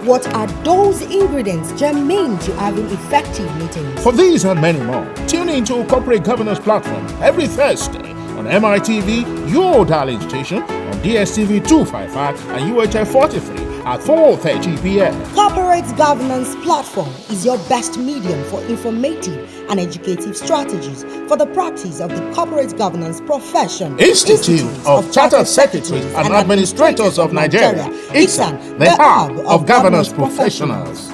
What are those ingredients germane to having effective meetings? For these and many more, tune into Corporate Governance Platform every Thursday on MITV, your darling station, on DSTV 255 and UHF 43 at 4:30 p.m. Corporate Governance Platform is your best medium for informative and educative strategies for the practice of the corporate governance profession. Institute of Chartered Secretaries and Administrators of Nigeria, ICSAN, the hub of governance professionals.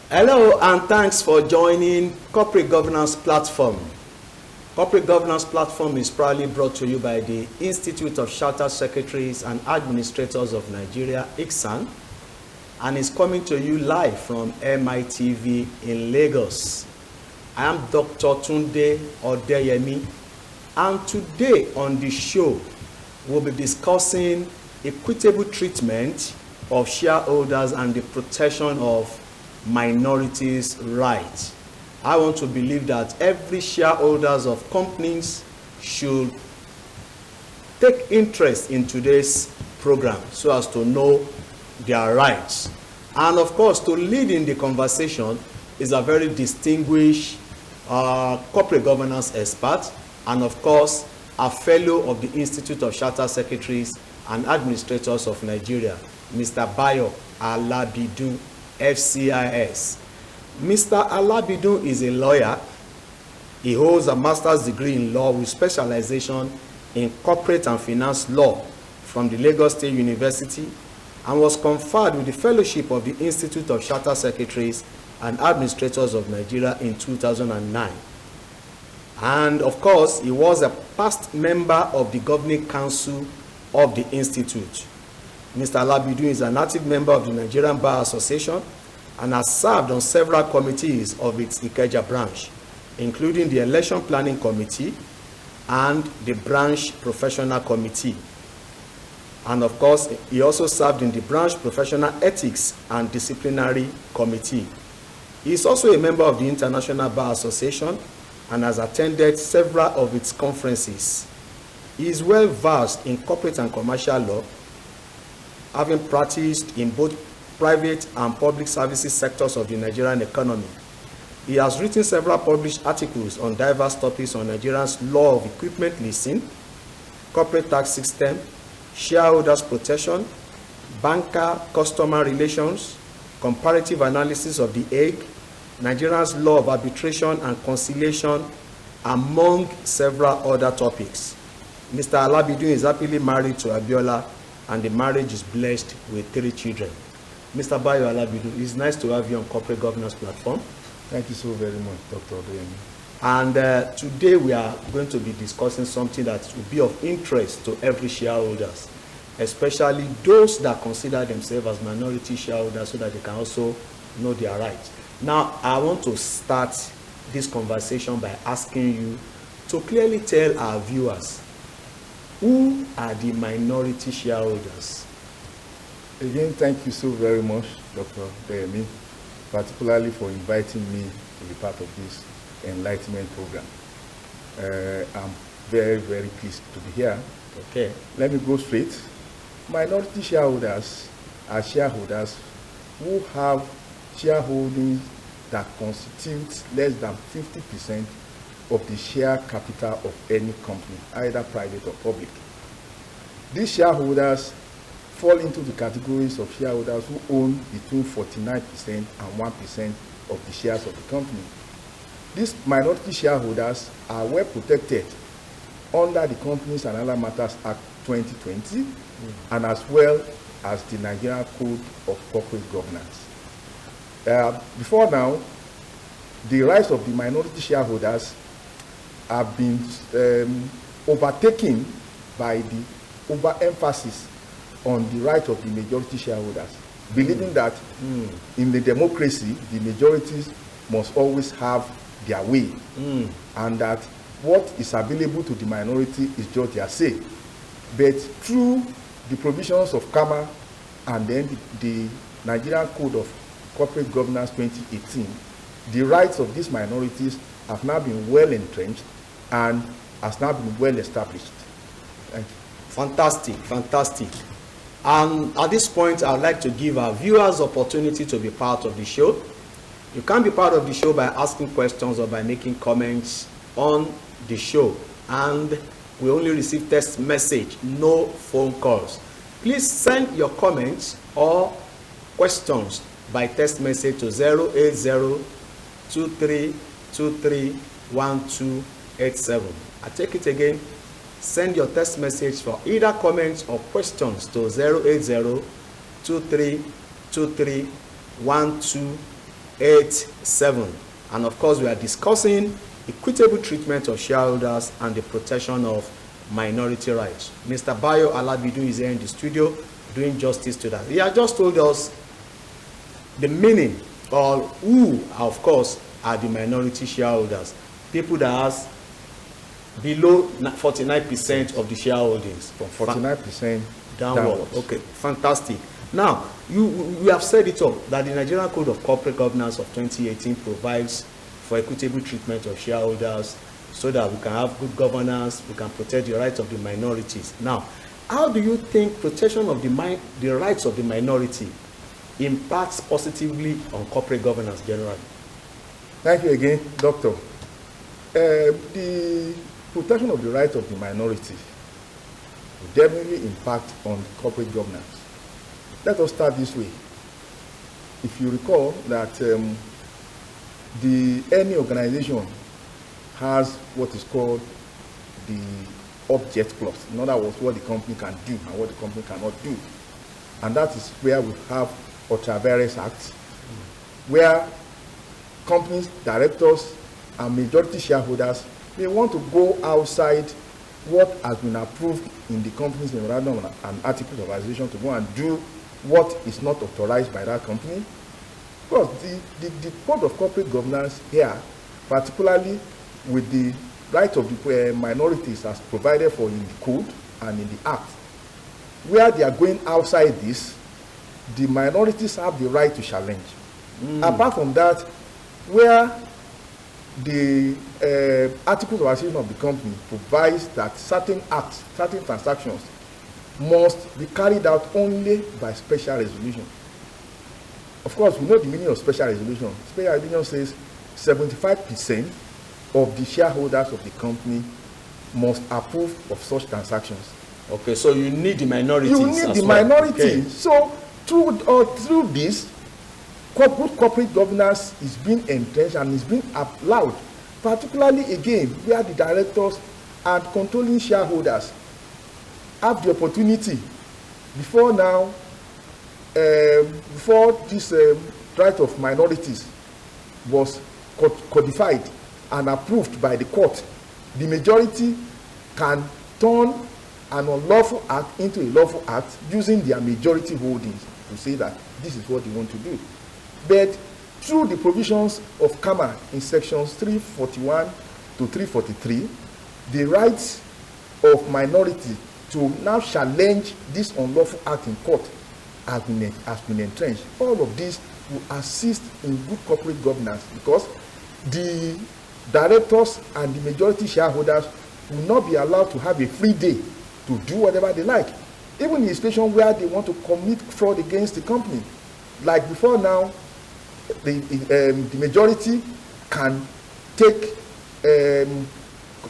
Hello and thanks for joining Corporate Governance Platform. Corporate Governance Platform is proudly brought to you by the Institute of Chartered Secretaries and Administrators of Nigeria, ICSAN, and is coming to you live from MITV in Lagos. I am Dr. Tunde Odeyemi, and today on the show we'll be discussing equitable treatment of shareholders and the protection of minorities' rights. I want to believe that every shareholders of companies should take interest in today's program so as to know their rights. And of course, to lead in the conversation is a very distinguished corporate governance expert, and of course, a fellow of the Institute of Chartered Secretaries and Administrators of Nigeria, Mr. BAYO ALABIDUN, FCIS. Mr. ALABIDUN is a lawyer. He holds a master's degree in law with specialization in corporate and finance law from the Lagos State University, and was conferred with the fellowship of the Institute of Chartered Secretaries and Administrators of Nigeria in 2009. And of course, he was a past member of the governing council of the Institute. Mr. ALABIDUN is an active member of the Nigerian Bar Association and has served on several committees of its Ikeja branch, including the Election Planning Committee and the Branch Professional Committee. And of course, he also served in the Branch Professional Ethics and Disciplinary Committee. He is also a member of the International Bar Association and has attended several of its conferences. He is well versed in corporate and commercial law, having practiced in both private and public services sectors of the Nigerian economy. He has written several published articles on diverse topics on Nigeria's law of equipment leasing, corporate tax system, shareholders protection, banker-customer relations, comparative analysis of the Hague, Nigeria's law of arbitration and conciliation, among several other topics. Mr. ALABIDUN is happily married to Abiola, and the marriage is blessed with 3 children. Mr. BAYO ALABIDUN, it's nice to have you on Corporate Governance Platform. Thank you so very much, Dr. Odeyemi. And today we are going to be discussing something that will be of interest to every shareholders, especially those that consider themselves as minority shareholders, so that they can also know their rights. Now, I want to start this conversation by asking you to clearly tell our viewers, who are the minority shareholders? Again, thank you so very much, Dr. Odeyemi, particularly for inviting me to be part of this enlightenment program. I'm very, very pleased to be here. Okay. Let me go straight. Minority shareholders are shareholders who have shareholding that constitutes less than 50% of the share capital of any company, either private or public. These shareholders fall into the categories of shareholders who own between 49% and 1% of the shares of the company. These minority shareholders are well protected under the Companies and Other Matters Act 2020 and as well as the Nigerian Code of Corporate Governance. Before now, the rights of the minority shareholders have been overtaken by the overemphasis on the right of the majority shareholders, believing that in the democracy, the majorities must always have their way, and that what is available to the minority is just their say. But through the provisions of CAMA and then the Nigerian Code of Corporate Governance 2018, the rights of these minorities have now been well entrenched and has now been well established. Thank you. Fantastic, fantastic. And at this point, I would like to give our viewers opportunity to be part of the show. You can be part of the show by asking questions or by making comments on the show. And we only receive text message, no phone calls. Please send your comments or questions by text message to 080-2323-1287. I take it again. Send your text message for either comments or questions to 080-2323-1287. And of course, we are discussing equitable treatment of shareholders and the protection of minority rights. Mr. BAYO ALABIDUN is here in the studio doing justice to that. He has just told us the meaning or who, of course, are the minority shareholders. People that has below 49% of the shareholdings. From 49% downward. Okay, fantastic. Now, you have said it all, that the Nigerian Code of Corporate Governance of 2018 provides for equitable treatment of shareholders so that we can have good governance, we can protect the rights of the minorities. Now, how do you think protection of the rights of the minority impacts positively on corporate governance generally? Thank you again, Doctor. The protection of the rights of the minority will definitely impact on corporate governance. Let us start this way. If you recall that any organization has what is called the object clause. In other words, what the company can do and what the company cannot do. And that is where we have ultra-various acts, where companies, directors, and majority shareholders may want to go outside what has been approved in the company's memorandum and articles of association to go and do what is not authorized by that company. Because the Code of Corporate Governance here, particularly with the right of the minorities as provided for in the Code and in the Act, where they are going outside this, the minorities have the right to challenge. Apart from that, where the articles of association of the company provides that certain acts, certain transactions must be carried out only by special resolution. Of course, we know the meaning of special resolution. Special resolution says 75% of the shareholders of the company must approve of such transactions. Okay, so you need the minorities. You need the minority. Okay. So through this, good corporate governance is being entrenched and is being allowed, particularly again where the directors and controlling shareholders have the opportunity before now, before this right of minorities was codified and approved by the court, the majority can turn an unlawful act into a lawful act using their majority holdings to say that this is what they want to do. But through the provisions of CAMA in sections 341 to 343, the rights of minority to now challenge this unlawful act in court has been entrenched. All of this will assist in good corporate governance because the directors and the majority shareholders will not be allowed to have a free day to do whatever they like, even in a situation where they want to commit fraud against the company. Like before now, the majority can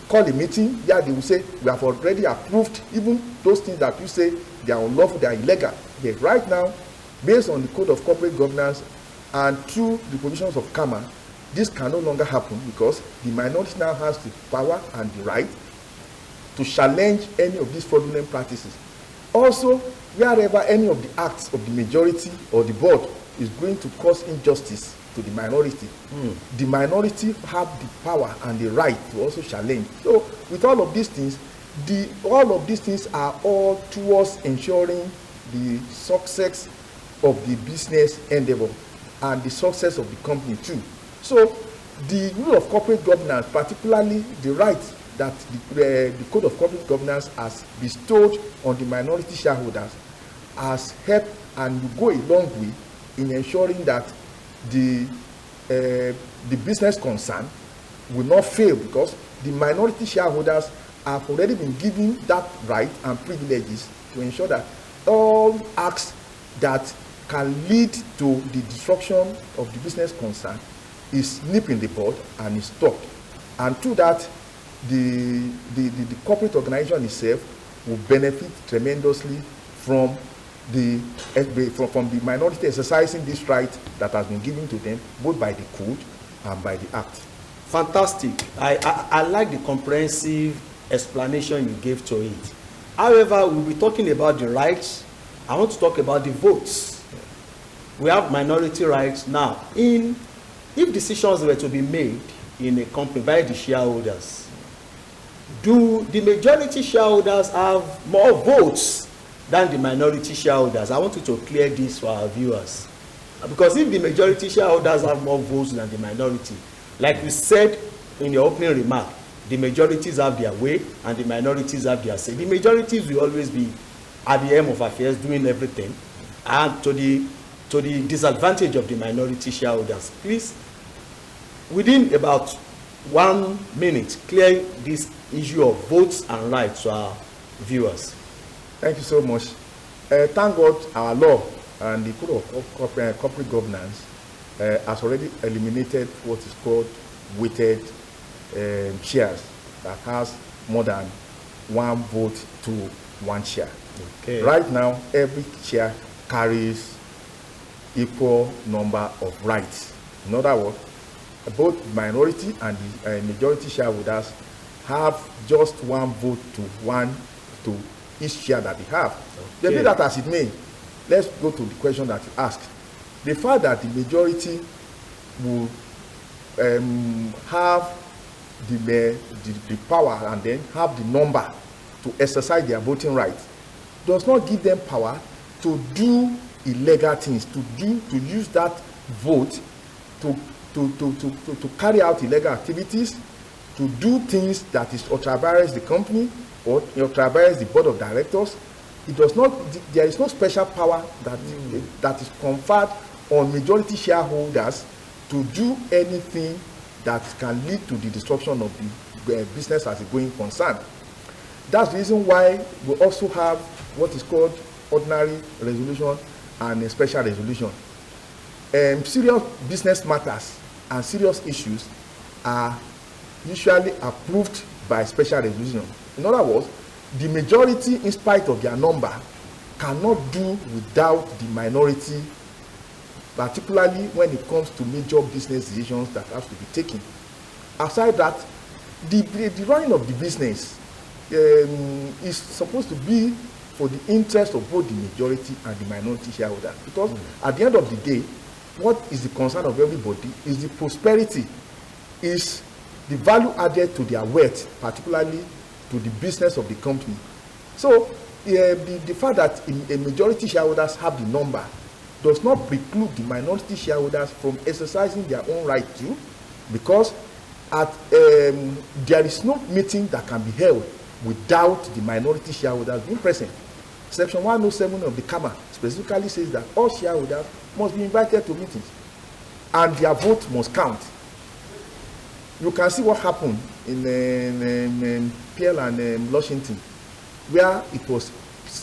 call a meeting where they will say, we have already approved even those things that you say they are unlawful, they are illegal. But right now, based on the Code of Corporate Governance and through the provisions of CAMA, this can no longer happen because the minority now has the power and the right to challenge any of these fraudulent practices. Also, wherever any of the acts of the majority or the board is going to cause injustice to the minority, the minority have the power and the right to also challenge. So with all of these things, all of these things are all towards ensuring the success of the business endeavor and the success of the company too. So the rule of corporate governance, particularly the right that the Code of Corporate Governance has bestowed on the minority shareholders, has helped and will go a long way in ensuring that the business concern will not fail, because the minority shareholders have already been given that right and privileges to ensure that all acts that can lead to the destruction of the business concern is nipped in the bud and is stopped. And through that, the corporate organization itself will benefit tremendously from the minority exercising this right that has been given to them both by the code and by the act. Fantastic. I like the comprehensive explanation you gave to it. However, we'll be talking about the rights. I want to talk about the votes. We have minority rights now. If decisions were to be made in a company by the shareholders, do the majority shareholders have more votes than the minority shareholders? I want you to clear this for our viewers. Because if the majority shareholders have more votes than the minority, like you said in your opening remark, the majorities have their way and the minorities have their say. The majorities will always be at the end of affairs doing everything, and to the disadvantage of the minority shareholders. Please, within about 1 minute, clear this issue of votes and rights to our viewers. Thank you so much. Thank God our law and the Code of Corporate Governance has already eliminated what is called weighted shares that has more than 1 vote to 1 share. Okay. Right now, every share carries equal number of rights. In other words, both minority and the majority shareholders have just 1 vote to 1 to each share that they have. Okay. Be that as it may, let's go to the question that you asked. The fact that the majority will have the power and then have the number to exercise their voting rights does not give them power to do illegal things, to use that vote to carry out illegal activities, to do things that is ultraviolence the company or ultraviolence the board of directors. It does not. There is no special power that is conferred on majority shareholders to do anything that can lead to the destruction of the business as a going concern. That's the reason why we also have what is called ordinary resolution and a special resolution. Serious business matters and serious issues are usually approved by special resolution. In other words, the majority, in spite of their number, cannot do without the minority, particularly when it comes to major business decisions that have to be taken. Aside that, the running of the business is supposed to be for the interest of both the majority and the minority shareholders. Because at the end of the day, what is the concern of everybody is the prosperity, is the value added to their wealth, particularly to the business of the company. So the fact that a majority shareholders have the number does not preclude the minority shareholders from exercising their own right too, because there is no meeting that can be held without the minority shareholders being present. Section 107 of the CAMA specifically says that all shareholders must be invited to meetings and their vote must count. You can see what happened in PL and Washington, where it was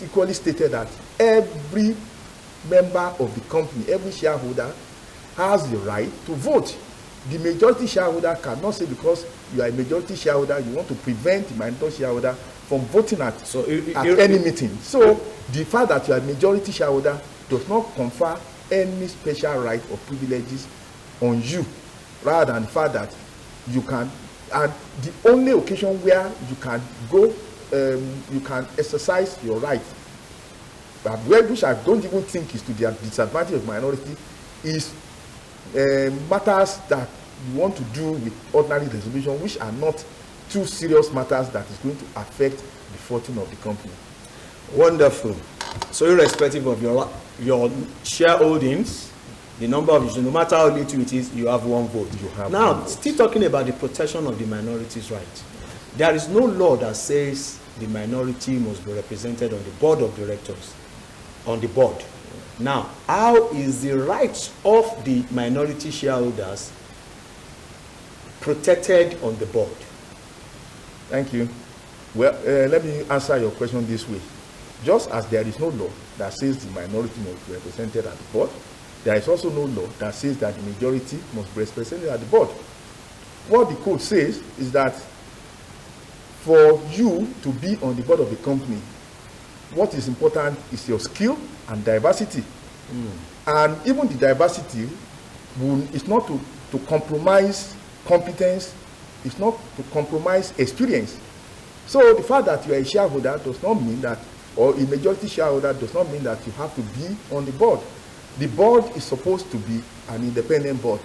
equally stated that every member of the company, every shareholder has the right to vote. The majority shareholder cannot say because you are a majority shareholder, you want to prevent the minority shareholder from voting at any meeting. So the fact that you are a majority shareholder does not confer any special right or privileges on you, rather than the fact that you can, and the only occasion where you can go, you can exercise your right, but which I don't even think is to the disadvantage of minority, is matters that you want to do with ordinary resolution, which are not too serious matters that is going to affect the fortune of the company. Wonderful. So irrespective of your shareholdings, The number of issues, no matter how little it is, you have one vote. You have now, one vote. still talking about the protection of the minorities' rights. There is no law that says the minority must be represented on the board of directors, on the board. Now, how is the rights of the minority shareholders protected on the board? Thank you. Well, let me answer your question this way. Just as there is no law that says the minority must be represented at the board, there is also no law that says that the majority must be represented at the board. What the code says is that for you to be on the board of the company, what is important is your skill and diversity. And even the diversity is not to compromise competence, it's not to compromise experience. So the fact that you are a shareholder does not mean that, or a majority shareholder does not mean that you have to be on the board. The board is supposed to be an independent board,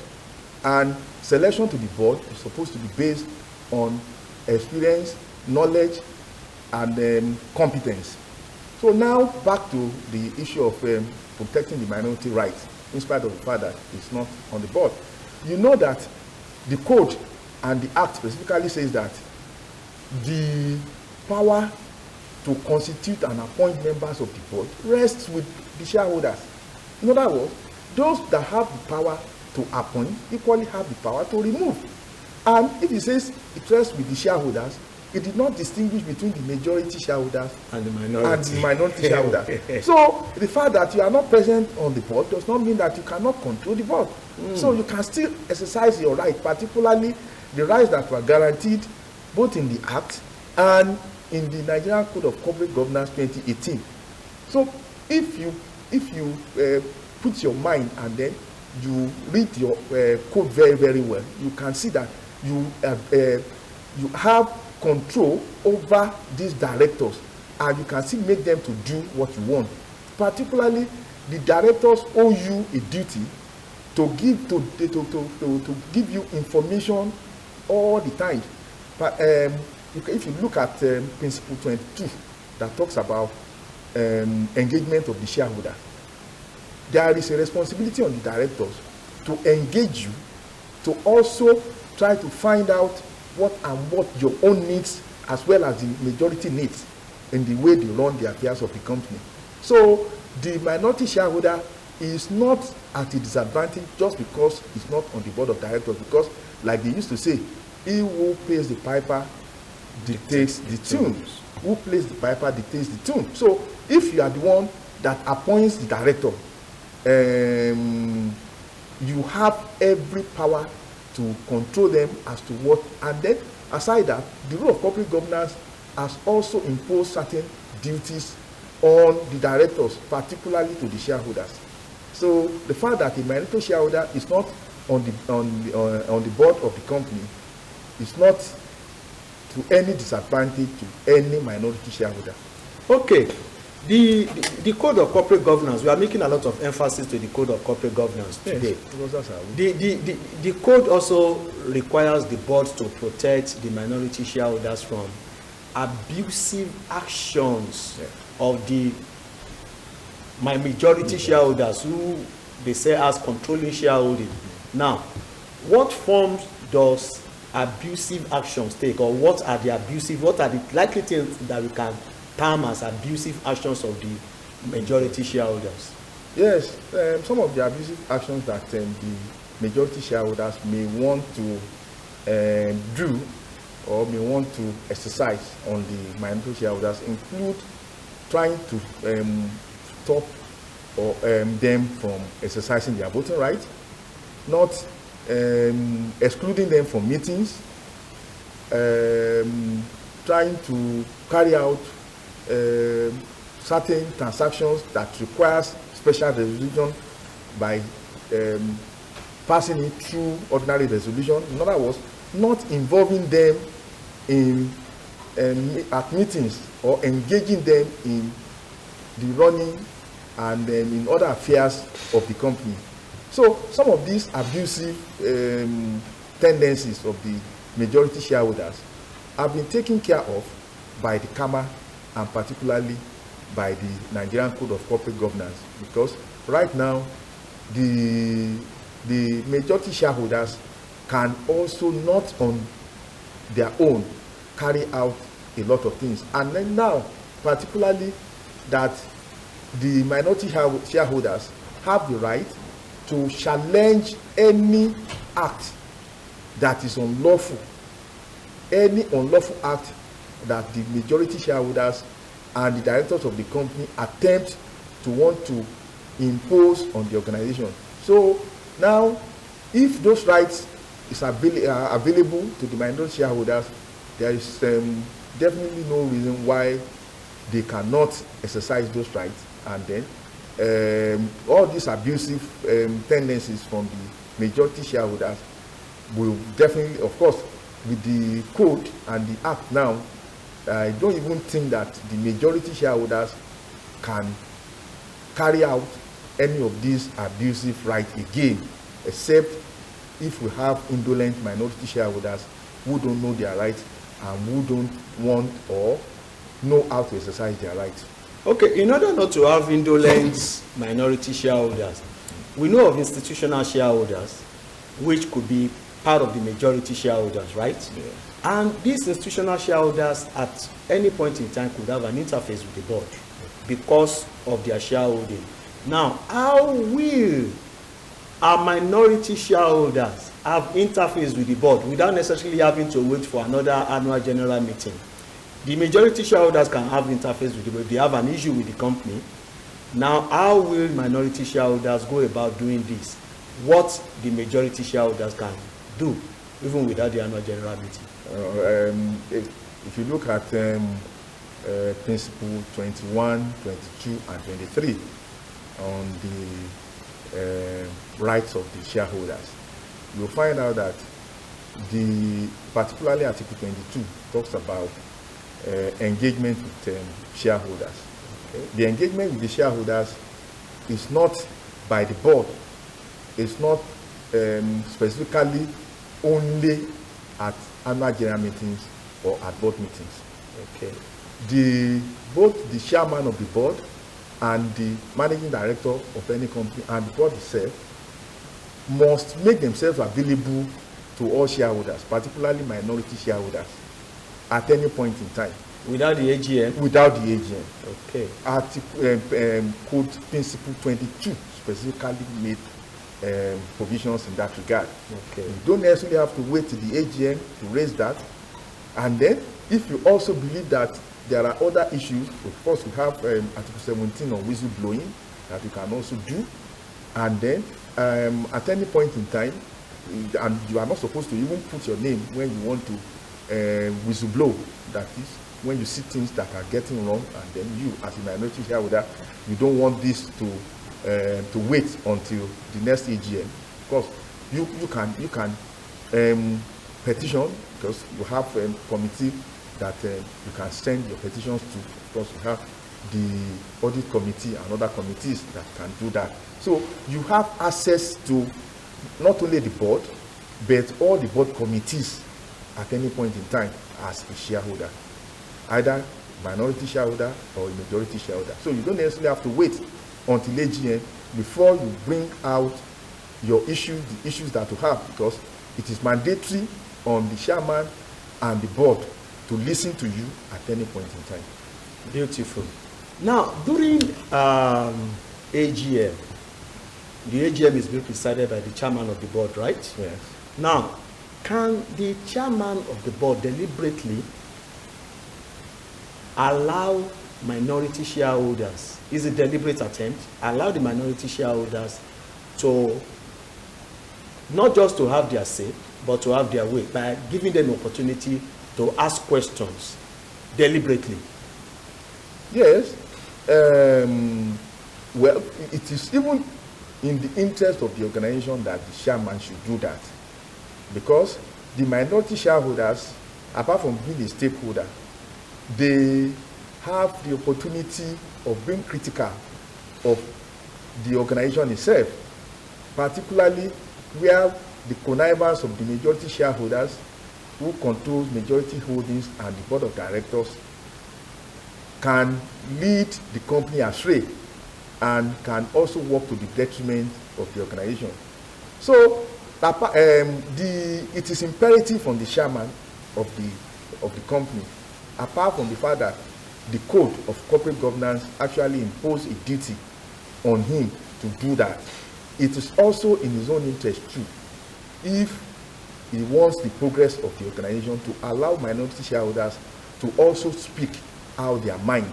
and selection to the board is supposed to be based on experience, knowledge, and competence. So now back to the issue of protecting the minority rights, in spite of the fact that it's not on the board. You know that the code and the act specifically says that the power to constitute and appoint members of the board rests with the shareholders. In other words, those that have the power to appoint equally have the power to remove. And if it says it rests with the shareholders, it did not distinguish between the majority shareholders and the minority shareholders. So the fact that you are not present on the board does not mean that you cannot control the board. So you can still exercise your right, particularly the rights that were guaranteed both in the Act and in the Nigerian Code of Corporate Governance 2018. So if you put your mind and then you read your code very, very well, you can see that you have control over these directors, and you can still make them to do what you want. Particularly, the directors owe you a duty to give you information all the time. But if you look at Principle 22 that talks about engagement of the shareholder, there is a responsibility on the directors to engage you, to also try to find out what your own needs as well as the majority needs in the way they run the affairs of the company. So the minority shareholder is not at a disadvantage just because he's not on the board of directors, because like they used to say, he who pays the piper dictates the tune. Who plays the piper dictates the tune. So if you are the one that appoints the director, you have every power to control them as to what. And then aside that, the rule of corporate governance has also imposed certain duties on the directors, particularly to the shareholders. So the fact that a minority shareholder is not on the board of the company is not to any disadvantage to any minority shareholder. Okay, the Code of Corporate Governance, we are making a lot of emphasis to the Code of Corporate Governance today. Yes, the code also requires the board to protect the minority shareholders from abusive actions of the majority shareholders, who they say as controlling shareholding. Now, what forms does abusive actions take, or what are the likely things that we can term as abusive actions of the majority shareholders? Yes, some of the abusive actions that the majority shareholders may want to do or may want to exercise on the minority shareholders include trying to stop or them from exercising their voting rights, not excluding them from meetings, trying to carry out certain transactions that requires special resolution by passing it through ordinary resolution. In other words, not involving them in at meetings or engaging them in the running and in other affairs of the company. So some of these abusive tendencies of the majority shareholders have been taken care of by the CAMA and particularly by the Nigerian Code of Corporate Governance, because right now the majority shareholders can also not on their own carry out a lot of things. And then now, particularly that the minority shareholders have the right to challenge any act that is unlawful, any unlawful act that the majority shareholders and the directors of the company attempt to want to impose on the organization. So now, if those rights are available to the minority shareholders, there is definitely no reason why they cannot exercise those rights. And then all these abusive tendencies from the majority shareholders will definitely, of course, with the code and the act now, I don't even think that the majority shareholders can carry out any of these abusive rights again, except if we have indolent minority shareholders who don't know their rights and who don't want or know how to exercise their rights. Okay, in order not to have indolent minority shareholders, we know of institutional shareholders which could be part of the majority shareholders, right? Yeah. And these institutional shareholders at any point in time could have an interface with the board because of their shareholding. Now, how will our minority shareholders have interface with the board without necessarily having to wait for another annual general meeting? The majority shareholders can have interface with the board if they have an issue with the company. Now, how will minority shareholders go about doing this? What the majority shareholders can do, even without the annual general meeting? If you look at principle 21, 22, and 23 on the rights of the shareholders, you'll find out that particularly Article 22 talks about engagement with shareholders. Okay. The engagement with the shareholders is not by the board. It's not specifically only at annual general meetings or at board meetings. Okay. Both the chairman of the board and the managing director of any company and the board itself must make themselves available to all shareholders, particularly minority shareholders, at any point in time. Without the AGM? Without the AGM. Okay. Article Code Principle 22 specifically made provisions in that regard. Okay. You don't necessarily have to wait till the AGM to raise that. And then, if you also believe that there are other issues, of course, we have Article 17 on whistleblowing that you can also do. And then, at any point in time, and you are not supposed to even put your name when you want to whistleblow, that is, when you see things that are getting wrong, and then you, as a minority shareholder, you don't want this to wait until the next AGM. Of course, you can petition, because you have a committee that you can send your petitions to. Of course, you have the audit committee and other committees that can do that. So you have access to not only the board, but all the board committees at any point in time as a shareholder, either minority shareholder or a majority shareholder. So you don't necessarily have to wait until AGM before you bring out your issues, the issues that you have, because it is mandatory on the chairman and the board to listen to you at any point in time. Beautiful. Now, during AGM, the AGM is being presided by the chairman of the board, right? Yes. Now, can the chairman of the board deliberately allow minority shareholders, is a deliberate attempt, allow the minority shareholders to not just to have their say, but to have their way by giving them opportunity to ask questions deliberately? Yes. Well, it is even in the interest of the organization that the chairman should do that, because the minority shareholders, apart from being a stakeholder, they have the opportunity of being critical of the organization itself, particularly where the connivance of the majority shareholders who controls majority holdings and the board of directors can lead the company astray. and can also work to the detriment of the organization. So it is imperative on the chairman of the company, apart from the fact that the code of corporate governance actually impose a duty on him to do that, it is also in his own interest too, if he wants the progress of the organization, to allow minority shareholders to also speak out their mind,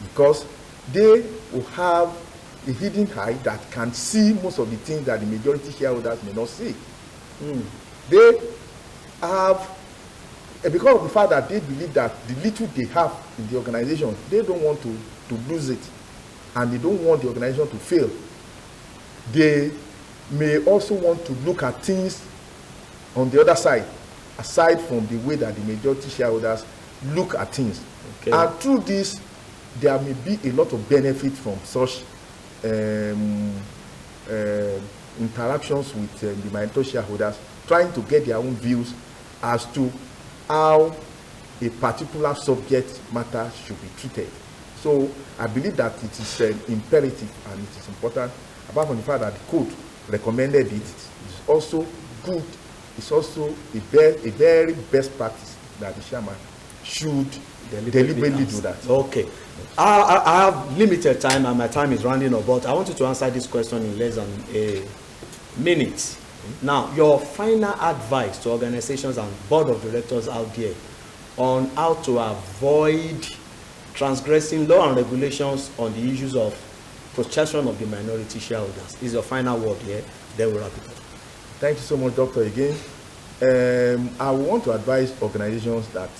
because they will have a hidden eye that can see most of the things that the majority shareholders may not see. They have, because of the fact that they believe that the little they have in the organization, they don't want to lose it, and they don't want the organization to fail. They may also want to look at things on the other side, aside from the way that the majority shareholders look at things. Okay. And through this, there may be a lot of benefit from such interactions with the minority shareholders, trying to get their own views as to how a particular subject matter should be treated. So I believe that it is imperative and it is important, apart from the fact that the code recommended it, it's also good, it's also a very best practice that the chairman should deliberately do that. Okay. I have limited time and my time is running out, but I want you to answer this question in less than a minute. Now, your final advice to organizations and board of directors out there on how to avoid transgressing law and regulations on the issues of protection of the minority shareholders is your final word here. Then we'll wrap it up. Thank you so much, Doctor, again. I want to advise organizations that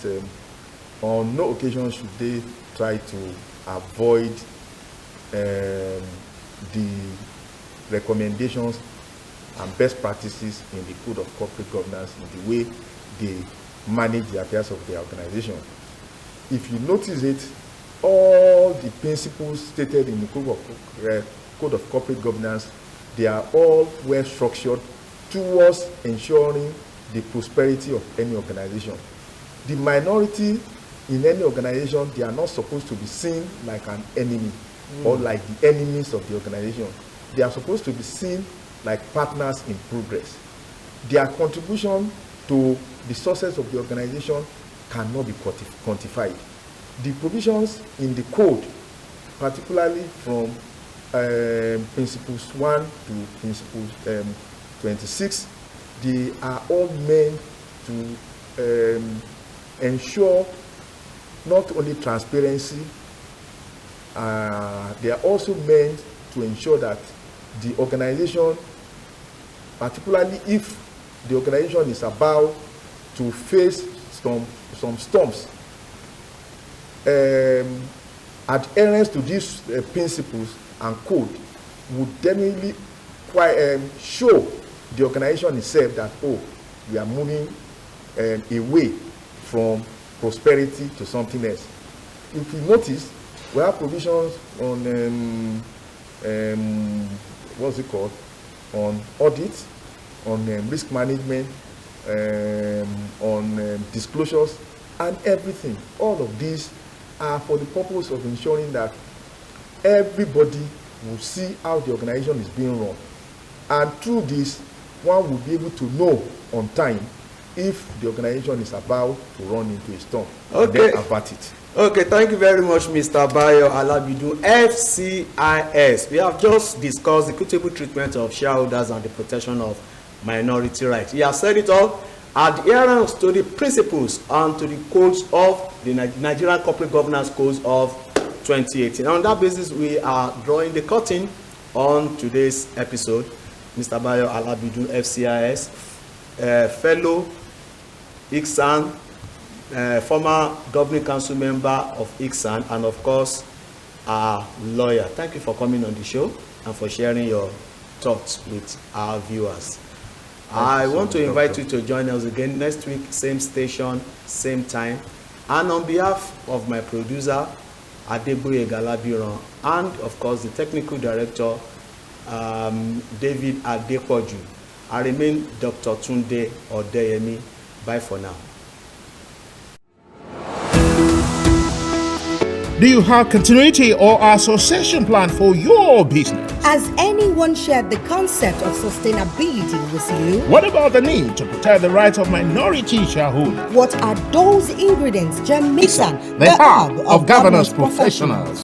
on no occasion should they try to avoid the recommendations and best practices in the code of corporate governance in the way they manage the affairs of their organization. If you notice it, all the principles stated in the code of corporate governance, they are all well structured towards ensuring the prosperity of any organization. The minority in any organization, they are not supposed to be seen like an enemy or like the enemies of the organization. They are supposed to be seen like partners in progress. Their contribution to the success of the organization cannot be quantified. The provisions in the code, particularly from principles 1 to principles 26, they are all meant to ensure not only transparency, they are also meant to ensure that the organization, particularly if the organization is about to face some storms, adherence to these principles and code would definitely show the organization itself that, oh, we are moving away from prosperity to something else. If you notice, we have provisions on what's it called, on audit, on risk management, on disclosures and everything. All of these are for the purpose of ensuring that everybody will see how the organization is being run, and through this one will be able to know on time if the organization is about to run into a storm. Okay. And then avert it. Okay, thank you very much, Mr. BAYO ALABIDUN, FCIS. We have just discussed the equitable treatment of shareholders and the protection of minority rights. He has said it all. Adherence to the principles and to the codes of the Nigerian Corporate Governance Codes of 2018. On that basis, we are drawing the curtain on today's episode. Mr. BAYO ALABIDUN, FCIS, fellow ICSAN, former governing council member of ICSAN, and of course, a lawyer. Thank you for coming on the show and for sharing your thoughts with our viewers. I want to invite you to join us again next week, same station, same time. And on behalf of my producer, Adeboye Galabiran, and of course the technical director, David Adepoju, I remain Dr. Tunde Odeyemi. Bye for now. Do you have continuity or association plan for your business? Has anyone shared the concept of sustainability with you? What about the need to protect the rights of minority shareholders? What are those ingredients? ICSAN, the hub of governance professionals.